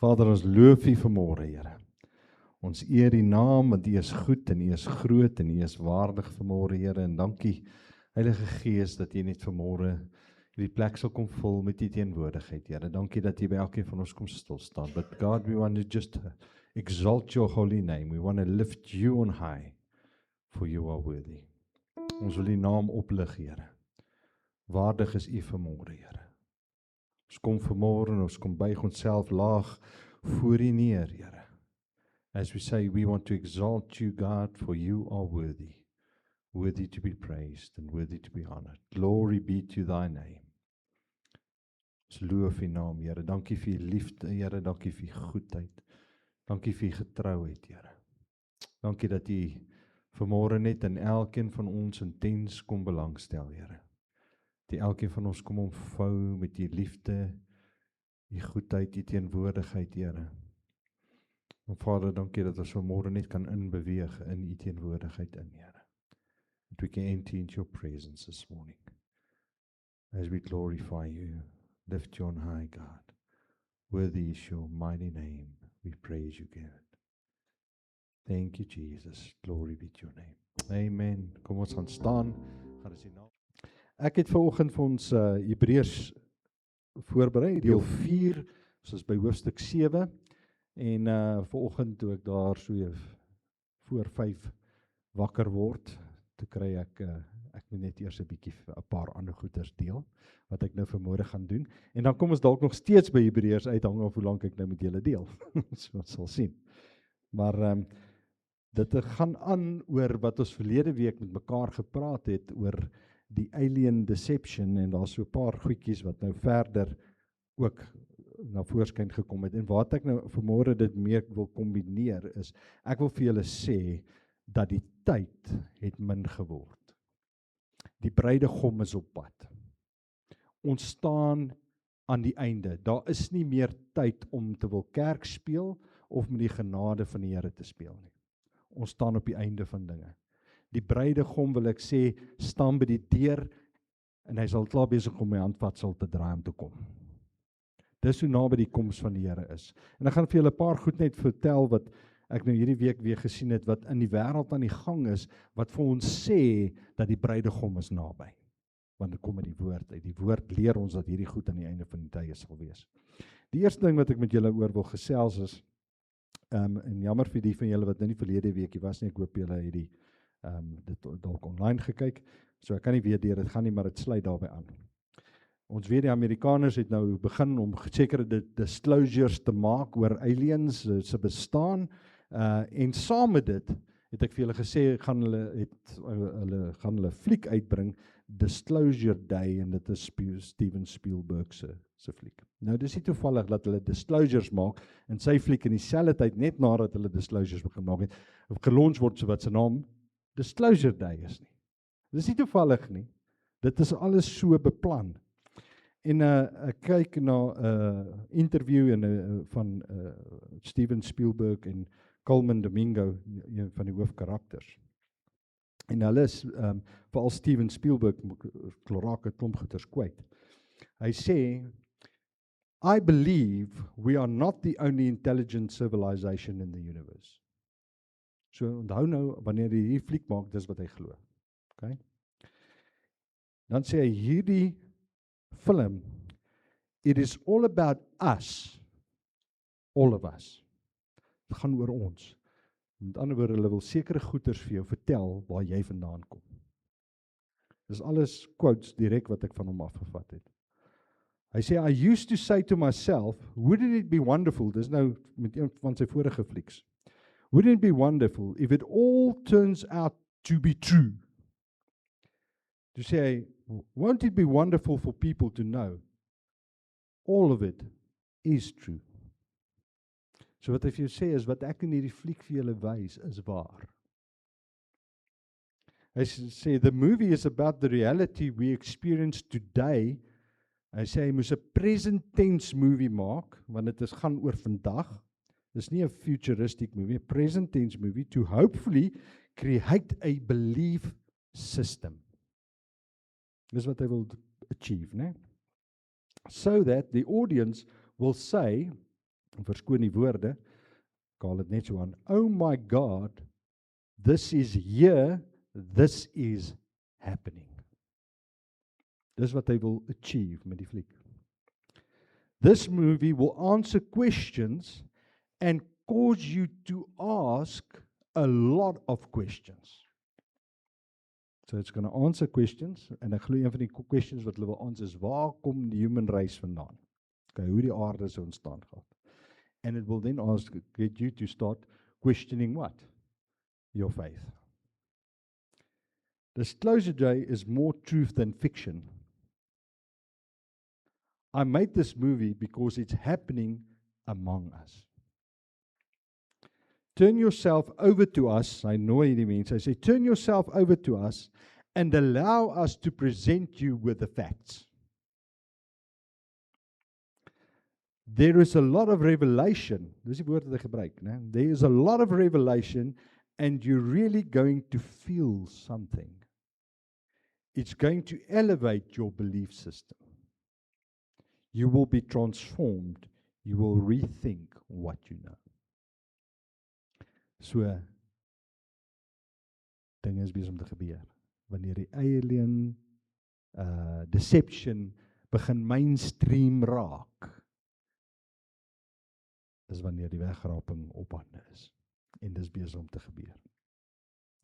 Vader, ons loof U vanmôre, Here. Ons eer U naam, want U is goed en U is groot en U is waardig vanmôre, Here. En dankie, Heilige Gees, dat U net vanmôre hierdie plek sal kom vul met U teenwoordigheid, Here. Dankie dat U by elkeen van ons kom stil staan. But God, we want to just exalt your holy name. We want to lift you on high, for you are worthy. Ons wil U naam oplig, Here. Waardig is U vanmôre, Here. Ons kom vanmôre en ons kom buig onsself laag voor U neer, Here. As we say, we want to exalt you, God, for you are worthy. Worthy to be praised and worthy to be honored. Glory be to thy name. Ons loof U naam, Here. Dankie vir U liefde, Here. Dankie vir U goedheid. Dankie vir U getrouheid, Here. Dankie dat U vanmôre net in elkeen van ons intens kom belangstel, Here. Die elkeen van ons kom omvou met U liefde, U goedheid, U teenwoordigheid, Here. En Vader, dankie dat ons vanmôre net kan inbeweeg in U teenwoordigheid in, Here. That we can enter into your presence this morning. As we glorify you, lift you on high, God. Worthy is your mighty name. We praise you, God. Thank you, Jesus. Glory be to your name. Amen. Kom ons gaan staan. Gaan ons hierna. Ek het vanoggend vir ons Hebreërs voorberei, deel 4, ons is by hoofstuk 7, en vanoggend toe ek daar so voor 5 wakker word, toe kry ek moet net eers 'n paar ander goeders deel, wat ek nou vanmôre gaan doen, en dan kom ons dalk nog steeds by Hebreërs uit, hang af hoe lank ek nou met julle deel, so ons sal sien. Maar dit gaan aan oor wat ons verlede week met mekaar gepraat het, oor die alien deception, en daar so 'n paar goedjies wat nou verder ook na voorskyn gekom het, en wat ek nou vanmôre dit meer wil kombineer is, ek wil vir julle sê, dat die tyd het min geword. Die bruidegom is op pad. Ons staan aan die einde, daar is nie meer tyd om te wil kerk speel, of met die genade van die Here te speel nie. Ons staan op die einde van dinge. Die bruidegom, wil ek sê, staan by die deur, en hy sal klaar besig om my handvatsel te draai om te kom. Dis hoe naby die koms van die Here is. En ek gaan vir julle 'n paar goed net vertel, wat ek nou hierdie week weer gesien het, wat in die wêreld aan die gang is, wat vir ons sê, dat die bruidegom is naby. Want dit kom uit die woord uit. Die woord leer ons dat hierdie goed aan die einde van die tye sal wees. Die eerste ding wat ek met julle oor wil gesels is, en jammer vir die van julle wat nou nie verlede weekie was nie, ek hoop julle het dit dalk online gekyk, so ek kan nie weet deur dit gaan nie, maar dit sluit daarbey aan. Ons weet die Amerikaners het nou begin om sekere disclosures te maak oor aliens se bestaan, en saam met dit het ek vir julle gesê, hulle gaan hulle fliek uitbring, Disclosure Day, en dit is Steven Spielberg se fliek. Nou dis nie toevallig dat hulle disclosures maak, en sy fliek in dieselfde tyd, net nadat hulle disclosures begin maak het, gelons word, so wat sy naam Disclosure Day is nie. Dis nie toevallig nie, dit is alles so beplan. En ek kyk na interview van Steven Spielberg en Colman Domingo, een van die hoofkarakters. En hulle is, veral Steven Spielberg, raak 'n klomp goeters kwyt. Hy sê, I believe we are not the only intelligent civilization in the universe. So onthou nou, wanneer hy hierdie fliek maak, dis wat hy glo. Okay? Dan sê hy, hierdie film, it is all about us, all of us. Het gaan oor ons. Met ander woorde, hulle wil sekere goeders vir jou vertel, waar jy vandaan kom. Dis alles quotes direk wat ek van hom afgevat het. Hy sê, I used to say to myself, wouldn't it be wonderful, dis nou met een van sy vorige flieks, wouldn't it be wonderful if it all turns out to be true? To say, won't it be wonderful for people to know all of it is true? So wat hy vir jou sê is, wat ek in hierdie fliek vir julle wys, is waar. Hy sê, the movie is about the reality we experience today. Hy sê, hy moes 'n present tense movie maak, want dit gaan oor vandag. Dis nie 'n futuristic movie, 'n present tense movie, to hopefully create a belief system. Dis wat hy wil achieve, né? So that the audience will say, verskoon die woorde, call dit net so aan, oh my God, this is here, this is happening. Dis wat hy wil achieve met die fliek. This movie will answer questions and cause you to ask a lot of questions. So it's going to answer questions, en ek glo een van die questions wat hulle wil answer is, waar kom die human race vandaan? Okay, hoe die aarde so ontstaan gehad. And it will then get you to start questioning what? Your faith. Disclosure Day is more truth than fiction. I made this movie because it's happening among us. Turn yourself over to us, I nooi die mense, I say, turn yourself over to us and allow us to present you with the facts. There is a lot of revelation, dis die woord wat ek gebruik, né? There is a lot of revelation and you're really going to feel something. It's going to elevate your belief system. You will be transformed. You will rethink what you know. So, dinge is besig om te gebeur. Wanneer die alien deception begin mainstream raak, is wanneer die wegraping op hande is. En dis besig om te gebeur.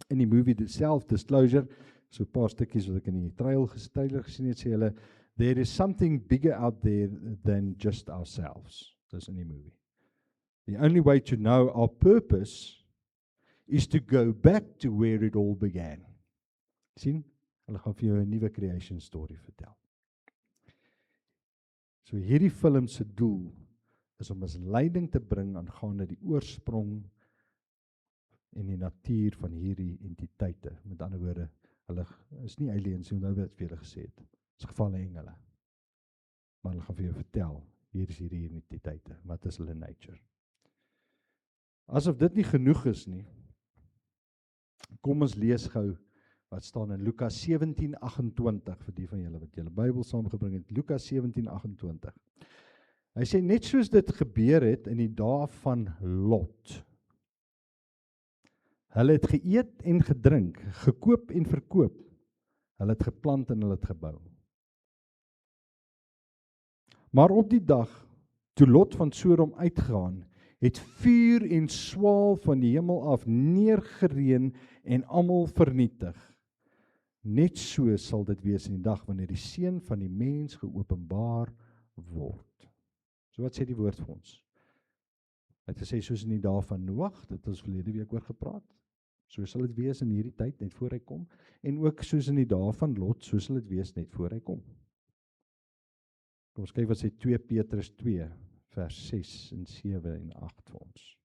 In die movie self, Disclosure, so 'n paar stukkies wat ek in die trailer gesien het, sê hulle, there is something bigger out there than just ourselves. Dis in die movie. The only way to know our purpose is to go back to where it all began. Sien? Hulle gaan vir jou 'n nuwe creation story vertel. So hierdie film se doel is om ons leiding te bring aangaande die oorsprong en die natuur van hierdie entiteite. Met ander woorde, hulle is nie aliens nie, nou wat vir julle gesê het. Dis gevalle engele. Maar hulle gaan vir jou vertel, hier is hierdie entiteite, wat is hulle nature. Asof dit nie genoeg is nie, kom ons lees gou wat staan in Lukas 17:28 vir die van julle wat julle Bybel saamgebring het. Lukas 17:28. Hy sê net soos dit gebeur het in die dae van Lot. Hulle het geëet en gedrink, gekoop en verkoop. Hulle het geplant en hulle het gebou. Maar op die dag, toe Lot van Sodom uitgegaan, het vuur en swaal van die hemel af neergereën en almal vernietig. Net so sal dit wees in die dag wanneer die seun van die mens geopenbaar word. So wat sê die woord vir ons? Hy het gesê soos in die dae van Noag, dit het ons verlede week oor gepraat. So sal dit wees in hierdie tyd net voor hy kom, en ook soos in die dae van Lot, so sal dit wees net voor hy kom. Kom ons kyk wat sê 2 Petrus 2 vers 6 en 7 en 8 vir ons.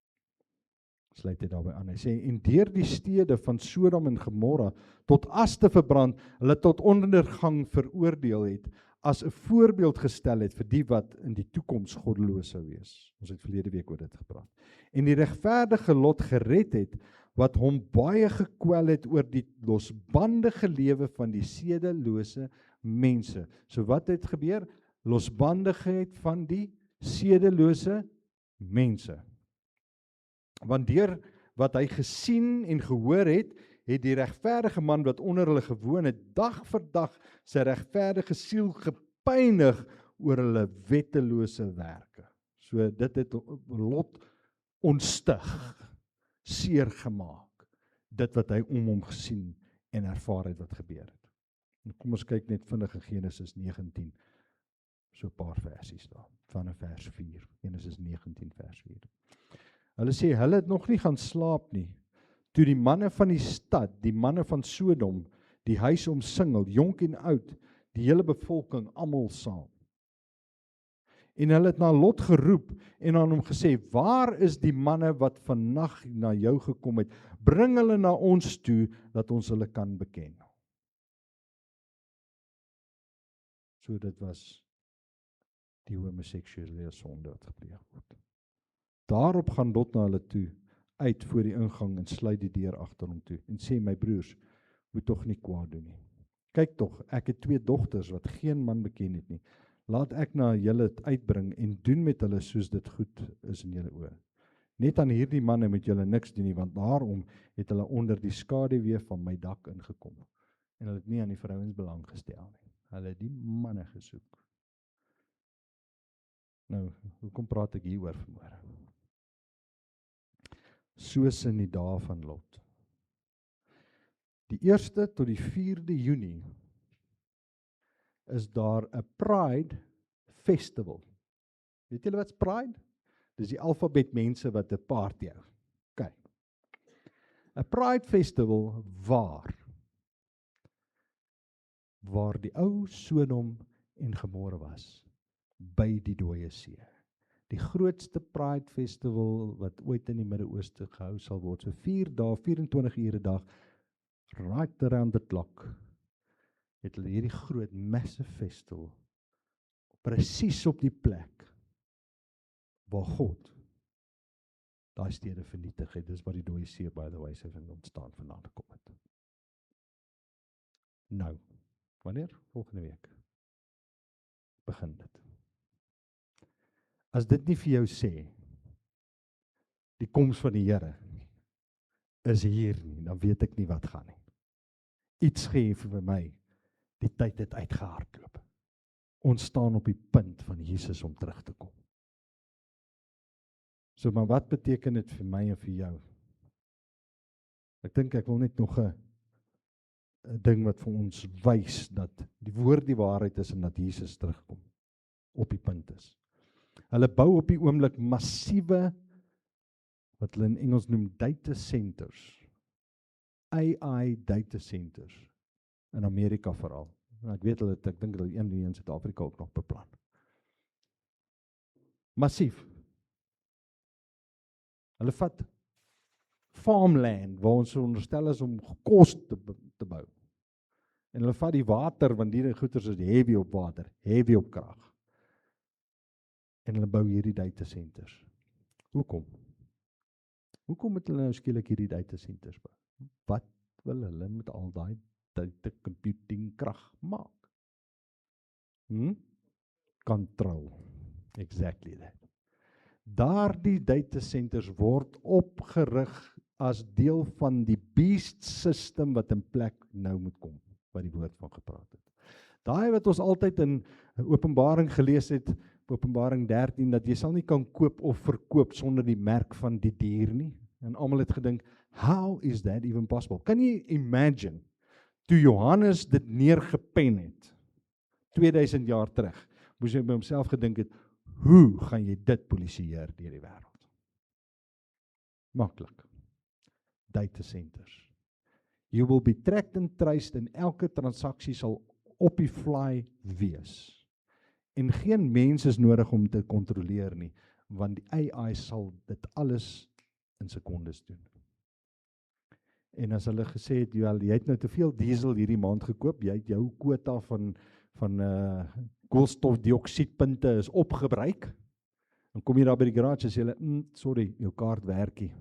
Sluit dit daarby aan. Hy sê, en deur die stede van Sodom en Gomorra tot as te verbrand, hulle tot ondergang veroordeel het, as 'n voorbeeld gestel het vir die wat in die toekoms goddeloos sou wees. Ons het verlede week oor dit gepraat. En die regverdige Lot gered het, wat hom baie gekwel het oor die losbandige lewe van die sedelose mense. So wat het gebeur? Losbandigheid van die sedelose mense. Want deur wat hy gesien en gehoor het, het die regverdige man wat onder hulle gewoon het, dag vir dag sy regverdige siel gepynig oor hulle wettelose werke. So dit het Lot ontstig, seer gemaak, dit wat hy om hom gesien en ervaar het wat gebeur het. En kom ons kyk net vinnig in Genesis 19, so 'n paar versies daar, vanaf vers 4, Genesis 19 vers 4. Hulle sê, hulle het nog nie gaan slaap nie, toe die manne van die stad, die manne van Sodom, die huis omsingel, jonk en oud, die hele bevolking, almal saam. En hulle het na Lot geroep en aan hom gesê, waar is die manne wat vannag na jou gekom het? Bring hulle na ons toe, dat ons hulle kan beken. So dit was die homoseksuele sonde wat gepleeg word. Daarop gaan Lot na hulle toe, uit voor die ingang en sluit die deur agter hom toe en sê, my broers, moet tog nie kwaad doen nie. Kyk tog, ek het 2 dogters wat geen man beken het nie. Laat ek na julle uitbring en doen met hulle soos dit goed is in julle oë. Net aan hierdie manne moet julle niks doen nie, want daarom het hulle onder die skaduwee van my dak ingekom. En hulle het nie aan die vrouens belang gestel nie. Hulle het die manne gesoek. Nou, hoekom praat ek hieroor vanmôre? Soos in die dae van Lot. Die 1ste tot die 4de Junie is daar 'n Pride Festival. Weet julle wat's Pride? Dis die alfabet mense wat 'n party hou. OK. 'n Pride Festival waar die ou Sodom en Gomorra was, by die Dooie See. Die grootste Pride Festival wat ooit in die Midde-Ooste gehou sal word. So 4 dae, 24 ure 'n dag, right around the clock, het hulle hierdie groot massive festival, presies op die plek waar God daai stede vernietig het. Dis waar die Dooie See, by the way, se van ontstaan vandaan gekom het. Nou, wanneer? Volgende week begin dit. As dit nie vir jou sê, die koms van die Here is hier nie, dan weet ek nie wat gaan nie. Iets gee vir my, die tyd het uitgehardloop. Ons staan op die punt van Jesus om terug te kom. So, maar wat beteken dit vir my en vir jou? Ek dink ek wil net nog 'n ding wat vir ons wys dat die woord die waarheid is en dat Jesus terugkom, op die punt is. Hulle bou op die oomblik massiewe, wat hulle in Engels noem data centers, AI data centers, in Amerika veral. En ek weet hulle, ek dink hulle een in Suid-Afrika ook nog beplan. Massief. Hulle vat farmland, waar ons onderstel is om kos te bou. En hulle vat die water, want die goeders is heavy op water, heavy op krag. En hulle bou hierdie data centers. Hoekom? Hoekom moet hulle nou skielik hierdie data centers bou? Wat wil hulle met al daai data computing krag maak? Control. Exactly that. Daardie data centers word opgerig as deel van die beast system wat in plek nou moet kom, wat die woord van gepraat het. Daai wat ons altyd in Openbaring gelees het, Openbaring 13, dat jy sal nie kan koop of verkoop sonder die merk van die dier nie. En almal het gedink, how is that even possible? Kan jy imagine, toe Johannes dit neergepen het, 2000 jaar terug, moes hy by homself gedink het, hoe gaan jy dit polisieer deur die wêreld? Maklik. Data centers. You will be tracked and traced en elke transaksie sal op die fly wees. En geen mens is nodig om te kontroleer nie, want die AI sal dit alles in sekondes doen. En as hulle gesê het, jy het nou te veel diesel hierdie maand gekoop, jy het jou quota van koolstofdioksiedpunte is opgebruik, dan kom jy daar by die garage en sê hulle, sorry, jou kaart werk nie,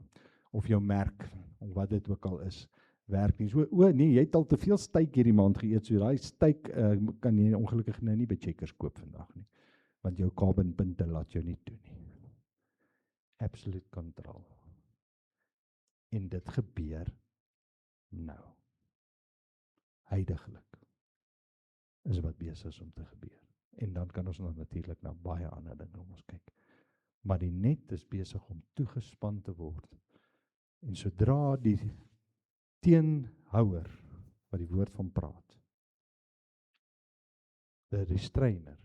of jou merk, of wat dit ook al is, werk nie. So, nee, jy het al te veel steak hierdie maand geëet, so daai steak kan jy ongelukkig nou nie by Checkers koop vandag nie, want jou carbonpunte laat jou nie doen nie. Absolute control. En dit gebeur nou. Huidiglik is wat besig is om te gebeur. En dan kan ons nog natuurlik na baie ander dinge om ons kyk. Maar die net is besig om toegespan te word. En sodra die teenhouer, wat die woord van praat, die restrainer,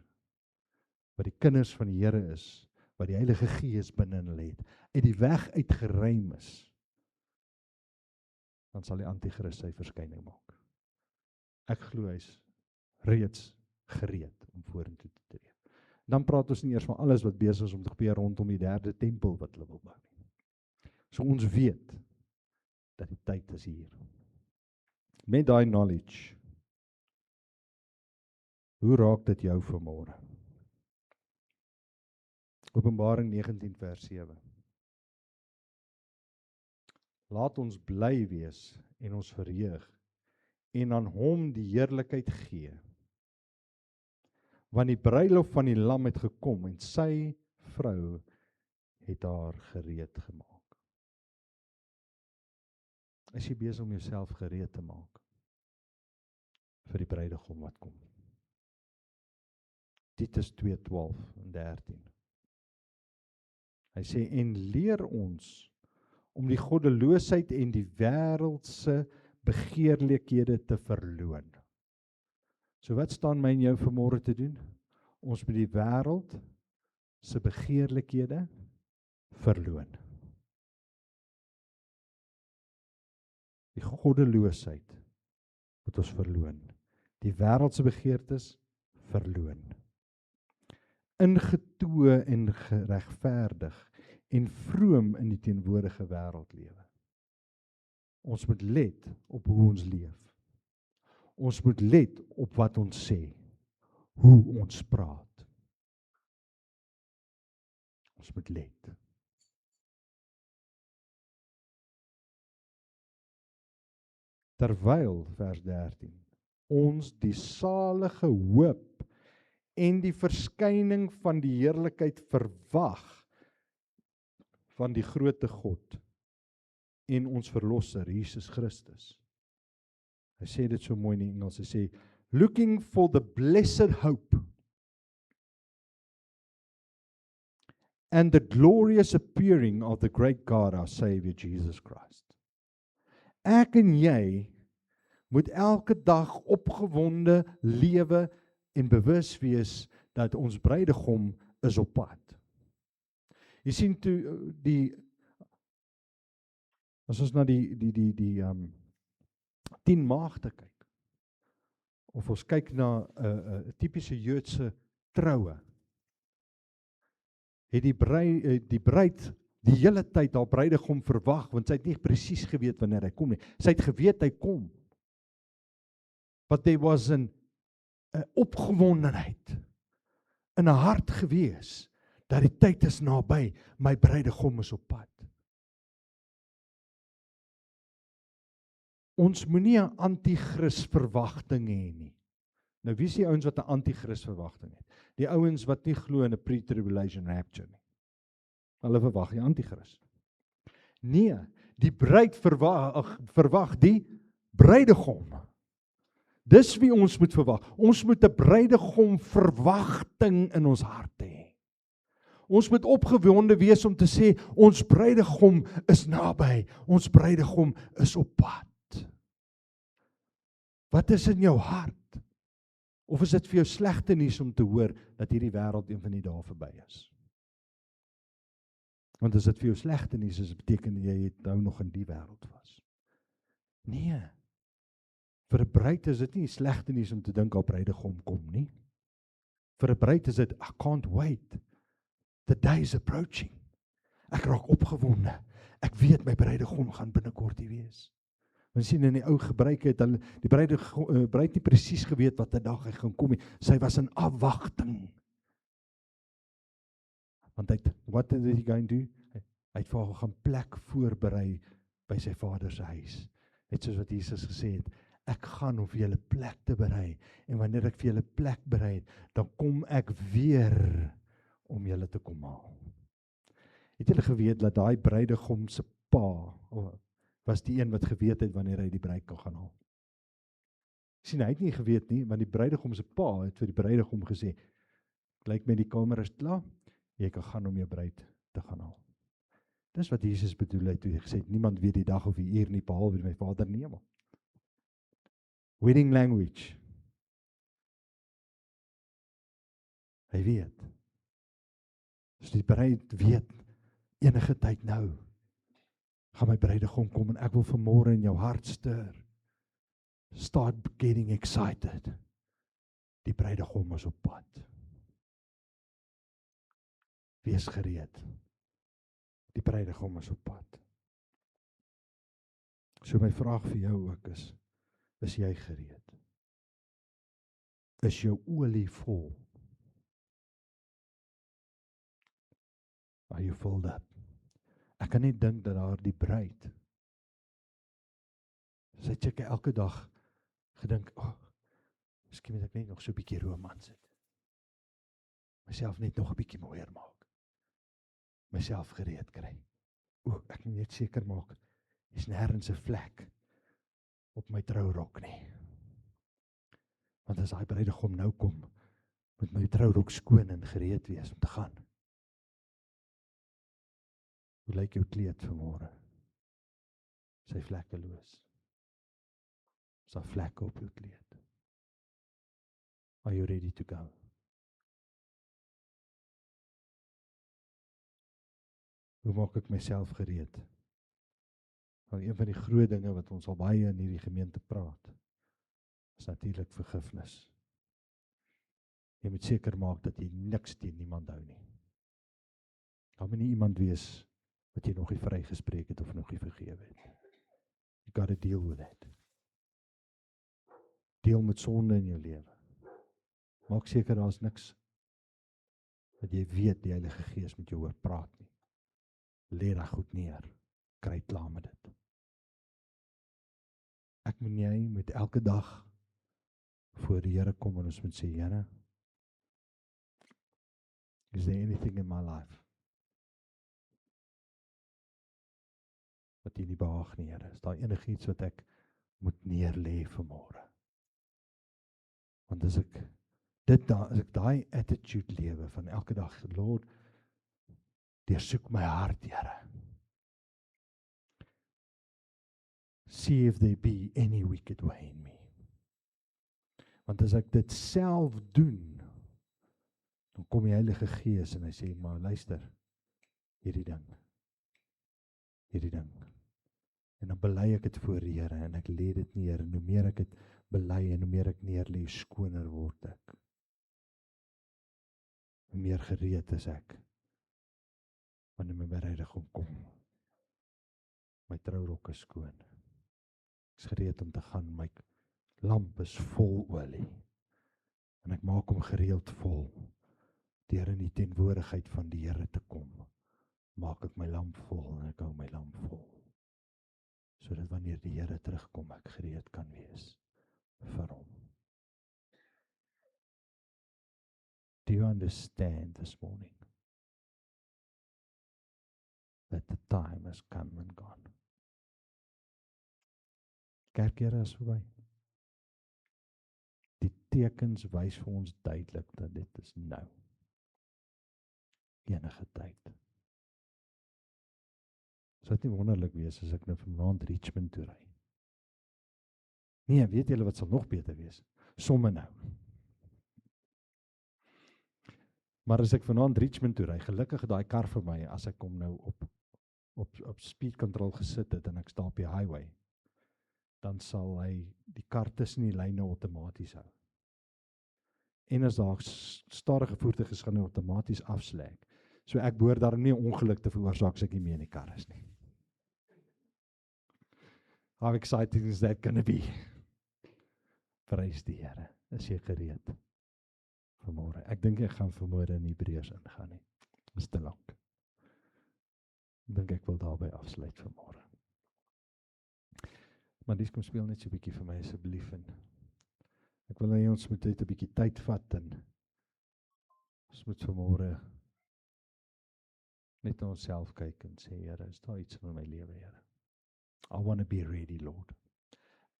wat die kinders van die Here is, wat die Heilige Gees binne in hulle het, uit die weg uitgeruim is, dan sal die Antichrist sy verskyning maak. Ek glo hy's reeds gereed om vorentoe te tree. Dan praat ons nie eers van alles wat besig is om te gebeur rondom die 3de tempel wat hulle wil bou nie. So ons weet dat die tyd is hier. Met daai knowledge, hoe raak dit jou vanmôre? Openbaring 19 vers 7. Laat ons bly wees en ons verheug en aan hom die heerlikheid gee, want die bruilof van die lam het gekom en sy vrou het haar gereed gemaak. Is jy besig om jouself gereed te maak vir die bruidegom wat kom? Titus 2:12 en 13. Hy sê, en leer ons om die goddeloosheid en die wêreldse begeerlikhede te verloon. So wat staan my en jou vanmôre te doen? Ons moet die wêreld se begeerlikhede verloon. Die goddeloosheid moet ons verloon. Die wêreldse begeertes verloon. Ingetoe en geregverdig en vroom in die teenwoordige wêreldlewe. Ons moet let op hoe ons leef. Ons moet let op wat ons sê, hoe ons praat. Ons moet let. Terwyl, vers 13, ons die salige hoop en die verskyning van die heerlikheid verwag van die grootte God en ons verlosser, Jesus Christus. Hy sê dit so mooi in die Engels, hy sê, looking for the blessed hope and the glorious appearing of the great God, our Savior, Jesus Christ. Ek en jy moet elke dag opgewonde lewe en bewus wees dat ons bruidegom is op pad. Jy sien toe as ons na die 10 maagde kyk, of ons kyk na 'n tipiese Joodse troue, het die bruid die hele tyd haar bruidegom verwag, want sy het nie presies geweet wanneer hy kom nie. Sy het geweet hy kom. But there was 'n opgewondenheid in haar hart gewees, dat die tyd is naby, my bruidegom is op pad. Ons moenie 'n anti-kris verwagting hê nie. Nou wie is die ouens wat 'n anti-kris verwagting het? Die ouens wat nie glo in 'n pre-tribulation rapture nie. Hulle verwag die anti-kris. Nee, die bruid verwag die bruidegom. Dis wie ons moet verwag. Ons moet 'n bruidegom verwagting in ons harte hê. Ons moet opgewonde wees om te sê, ons bruidegom is naby, ons bruidegom is op pad. Wat is in jou hart? Of is dit vir jou slegte nuus om te hoor dat hierdie wêreld een van die dae verby is? Want as dit vir jou slegte nuus is, beteken jy het nou nog in die wêreld vas. Nee. Vir 'n bruid is dit nie slegte nuus om te dink haar bruidegom kom nie. Vir 'n bruid is dit, I can't wait. The day is approaching. Ek raak opgewonde. Ek weet my bruidegom gaan binnekort hier wees. Ons sien in die ou gebruike het hulle die bruid nie presies geweet wat 'n dag hy gaan kom nie. Sy was in afwagting. Want what did he going to do? Hy het vir haar gaan plek voorberei by sy vader se huis. Net soos wat Jesus gesê het, ek gaan om vir julle plek te berei, en wanneer ek vir julle plek berei, dan kom ek weer om julle te kom haal. Het julle geweet dat daai bruidegom se pa was die een wat geweet het wanneer hy die bruid kan gaan haal? Sien, hy het nie geweet nie, want die bruidegom se pa het vir die bruidegom gesê, lyk my die kamer is klaar, jy kan gaan om jou bruid te gaan haal. Dis wat Jesus bedoel het toe hy gesê het, niemand weet die dag of die uur nie, behalwe my Vader in die hemel. Wedding language. Hy weet. Dus die bruid weet, enige tyd nou, gaan my bruidegom kom, en ek wil vanmôre in jou hart stir. Start getting excited. Die bruidegom is op pad. Wees gereed. Die bruidegom is op pad. So my vraag vir jou ook is jy gereed? Is jou olie vol? Are you filled up? Ek kan net dink dat daar die bruid, sy het seker elke dag gedink, miskien moet ek net nog so 'n bietjie room aan sit. Myself net nog 'n bietjie mooier maak. Myself gereed kry. Ek moet net seker maak, is nêrens 'n vlek op my trourok nie. Want as daai bruidegom nou kom, moet my trourok skoon en gereed wees om te gaan. Hoe lyk jou kleed vanmôre? Is hy vlekkeloos? Is daar vlekke op jou kleed? Are you ready to go? Hoe maak ek myself gereed? Want een van die groot dinge wat ons al baie in hierdie gemeente praat, is natuurlik vergifnis. Jy moet seker maak dat jy niks teen niemand hou nie. Daar moet nie iemand wees wat jy nog nie vrygespreek het of nog nie vergewe het. You gotta deal with it. Deel met sonde in jou lewe. Maak seker daar is niks wat jy weet die Heilige Gees met jou hoor praat nie. Lê dit goed neer. Kry klaar met dit. Ek en jy moet elke dag voor die Here kom en ons moet sê, Here, is there anything in my life wat jy nie behaag nie, Here? Is daar enigiets wat ek moet neerlê vanmôre? Want as ek daai attitude lewe van elke dag, Lord, deursoek my hart, Here. See if there be any wicked way in me. Want as ek dit self doen, dan kom die Heilige Gees en hy sê, maar luister, hierdie ding. En dan bely ek dit voor die Here en ek lê dit neer en hoe meer ek dit bely en hoe meer ek neerlê, skoner word ek. Hoe meer gereed is ek wanneer my bruidegom kom. My trourok is skoon. Ek is gereed om te gaan, my lamp is vol olie. En ek maak hom gereeld vol. Deur in die teenwoordigheid van die Here te kom, maak ek my lamp vol en ek hou my lamp vol. Sodat wanneer die Here terugkom, ek gereed kan wees vir hom. Do you understand this morning that the time has come and gone? Kerkjare is verby. Die tekens wys vir ons duidelik dat dit is nou. Enige tyd. Sou dit nie wonderlik wees as ek nou vanaand Richmond toe ry? Nee, weet julle wat sal nog beter wees? Somme nou. Maar as ek vanaand Richmond toe ry, gelukkig daai kar vir my, as ek hom nou op speed control gesit het en ek sta op die highway, dan sal hy die kar tussen die lyne outomaties hou. En as daar stadige voertuig is, gaan hy outomaties afsleg. So ek behoort daarom nie 'n ongeluk te veroorsaak as ek nie meer in die kar is nie. How exciting is that gonna be? Prys die Here. Is jy gereed vanmôre? Ek dink ek gaan vanmôre in Hebreërs ingaan nie. Is te lank. Ek dink ek wil daarby afsluit vanmôre. Maar dis kom speel net so 'n bietjie vir my asseblief en ek wil hê ons moet net 'n bietjie tyd vat en ons moet vanmôre net na onsself kyk en sê, Here, is daar iets in my lewe, Here? I want to be ready, Lord.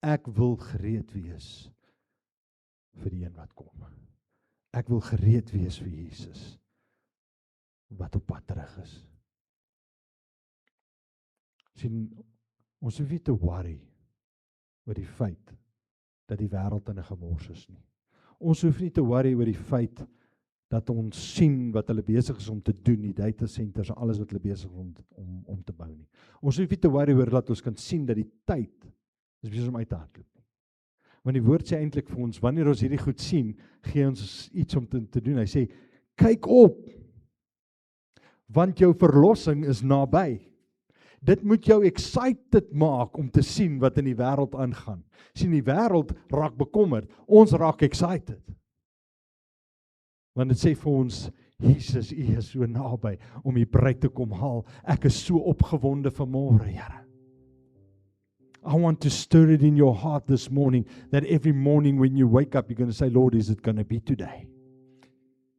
Ek wil gereed wees vir die een wat kom. Ek wil gereed wees vir Jesus wat op pad terug is. Sien, ons hoef nie te worry oor die feit dat die wêreld in 'n gemors is nie. Ons hoef nie te worry oor die feit dat ons sien wat hulle besig is om te doen, die data centers en alles wat hulle besig is om te bou nie. Ons hoef nie te worry oor dat ons kan sien dat die tyd is besig om uit te hardloop nie. Want die woord sê eintlik vir ons, wanneer ons hierdie goed sien, gee ons iets om te doen. Hy sê, kyk op, want jou verlossing is naby. Dit moet jou excited maak om te sien wat in die wêreld aangaan. Sien, die wêreld raak bekommerd, ons raak excited. Want dit sê vir ons, Jesus, U is so naby om die bruid te kom haal. Ek is so opgewonde vanmôre, Here. I want to stir it in your heart this morning, that every morning when you wake up, you're going to say, Lord, is it going to be today?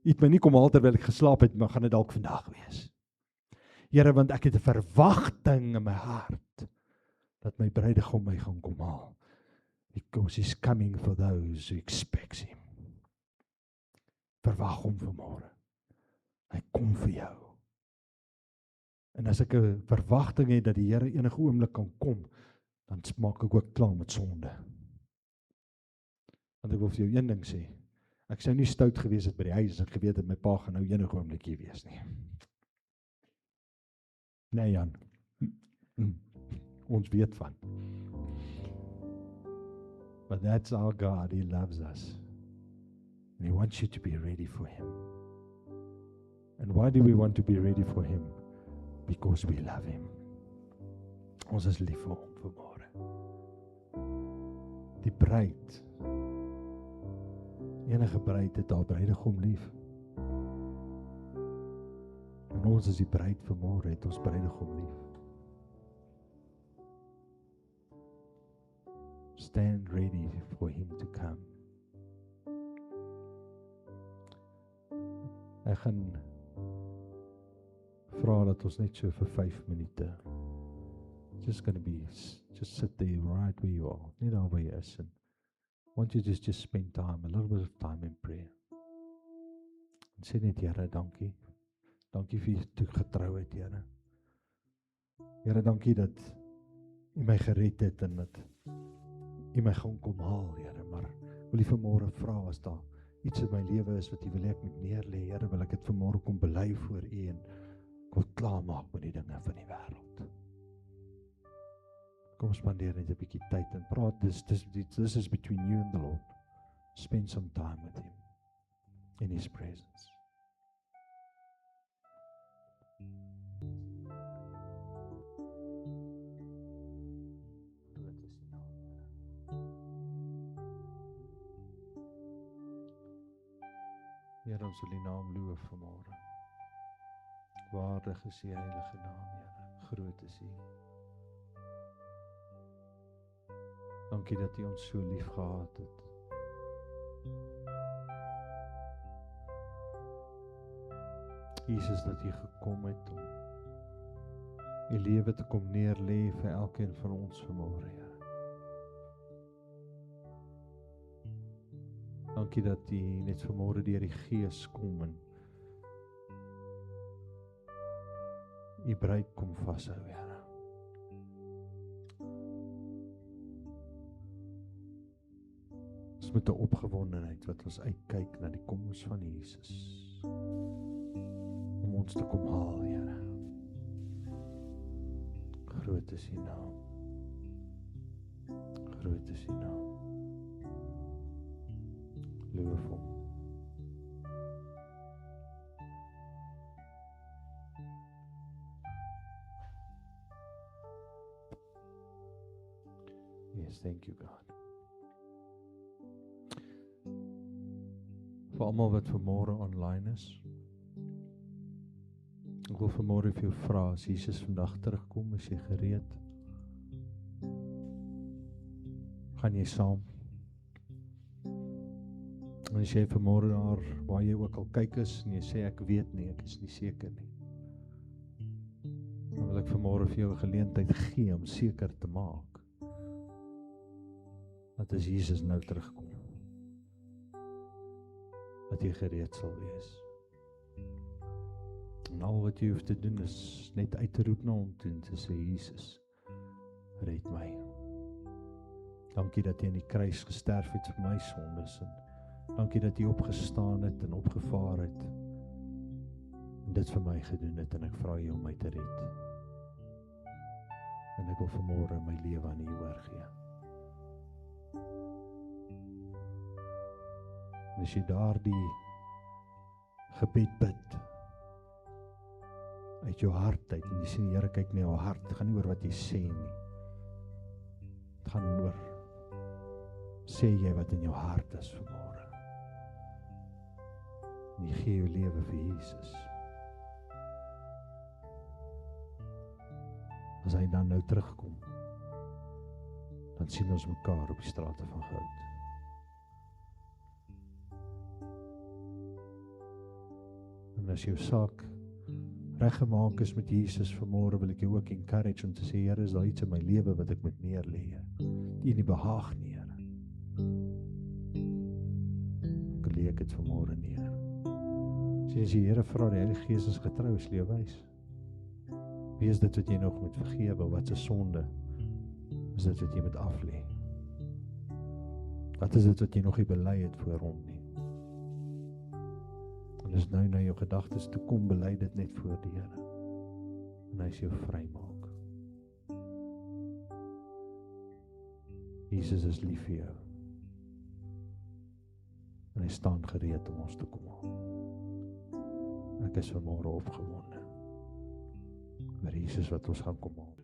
het my nie kom haal terwyl ek geslaap het, maar gaan dit dalk vandag wees. Here, want ek het 'n verwagting in my hart, dat my bruidegom my gaan kom haal. Because he's coming for those who expect him. Verwag hom vanmôre. Hy kom vir jou. En as ek 'n verwagting het dat die Here enige oomblik kan kom, dan maak ek ook klaar met sonde. Want ek wil vir jou een ding sê, ek sou nie stout gewees het by die huis as ek geweet het my pa gaan nou enige oomblik hier wees nie. Nee, Jan. Ons weet van. But that's our God, He loves us. And He wants you to be ready for Him. And why do we want to be ready for Him? Because we love Him. Ons is lief vir Hom vanmôre. Die bruid, enige bruid het haar bruidegom lief. En ons is die bruid vanmôre, het ons bruidegom lief. Stand ready for Him to come. Ek gaan vra dat ons net so vir 5 minute, just sit there right where you are, net daar waar jy is, and want you just spend time, a little bit of time in prayer. En sê net, Here, dankie. Dankie vir U getrouheid, Here. Here, dankie dat U my gered het en dat U my gaan kom haal, Here, maar wil U vanmôre vra as daar iets in my lewe is wat U wil ek moet neerlê, Here, wil ek dit vanmôre kom bely voor U en ek wil klaarmaak met die dinge van die wêreld. Kom spandeer net 'n bietjie tyd en praat, this is between you and the Lord. Spend some time with Him in His presence. Here, ons wil die naam loof vanmôre. Waardig is die heilige naam, Here. Groot is U. Dankie dat U ons so lief gehad het. Jesus, dat U gekom het om U lewe te kom neerlê vir elkeen van ons vanmôre, Here. Dankie dat U net vanmôre deur die Gees kom en U bruid kom vashou, Here. Ons met 'n opgewondenheid wat ons uitkyk na die koms van Jesus om ons te kom haal, Here. Groot is U naam. Groot is U naam. Loof Hom. Yes, thank you, God. Vir almal wat vanmôre online is, ek wil vanmôre vir jou vra, as Jesus vandag terugkom, is jy gereed? Gaan jy saam? En as jy vanmôre daar, waar jy ook al kyk is, en jy sê ek weet nie, ek is nie seker nie, dan wil ek vanmôre vir jou 'n geleentheid gee om seker te maak dat as Jesus nou terugkom, dat jy gereed sal wees. En al wat jy hoef te doen is net uit te roep na Hom toe en te sê, Jesus, red my. Dankie dat jy aan die kruis gesterf het vir my sondes, en dankie dat jy opgestaan het en opgevaar het en dit vir my gedoen het, en ek vra jy om my te red. En ek wil vanmôre my lewe aan U oorgee. En as jy daardie gebed bid uit jou hart uit, en jy sê, Here, kyk na jou hart, het gaan nie oor wat jy sê nie, het gaan oor, sê jy wat in jou hart is vanmôre, en jy gee jou lewe vir Jesus. As hy dan nou terugkom, dan sien ons mekaar op die strate van goud. as jou saak reggemaak is met Jesus vanmôre, wil ek jou ook encourage om te sê, Here, is daar iets in my lewe wat ek moet neerlê, die nie behaag nie, Here. Ek lê dit vanmôre neer. As die Here vra, die Heilige Gees is getrou, sal jou wys. Wie is dit wat jy nog moet vergewe? Wat is sonde? Is dit wat jy moet aflê? Wat is dit wat jy nog nie bely het voor hom nie? En as nou na jou gedagtes toe kom, bely dit net voor die Here. En hy sal jou vrymaak. Jesus is lief vir jou. En hy staan gereed om ons te kom haal. Ek is vanmôre opgewonde oor Jesus wat ons gaan kom haal.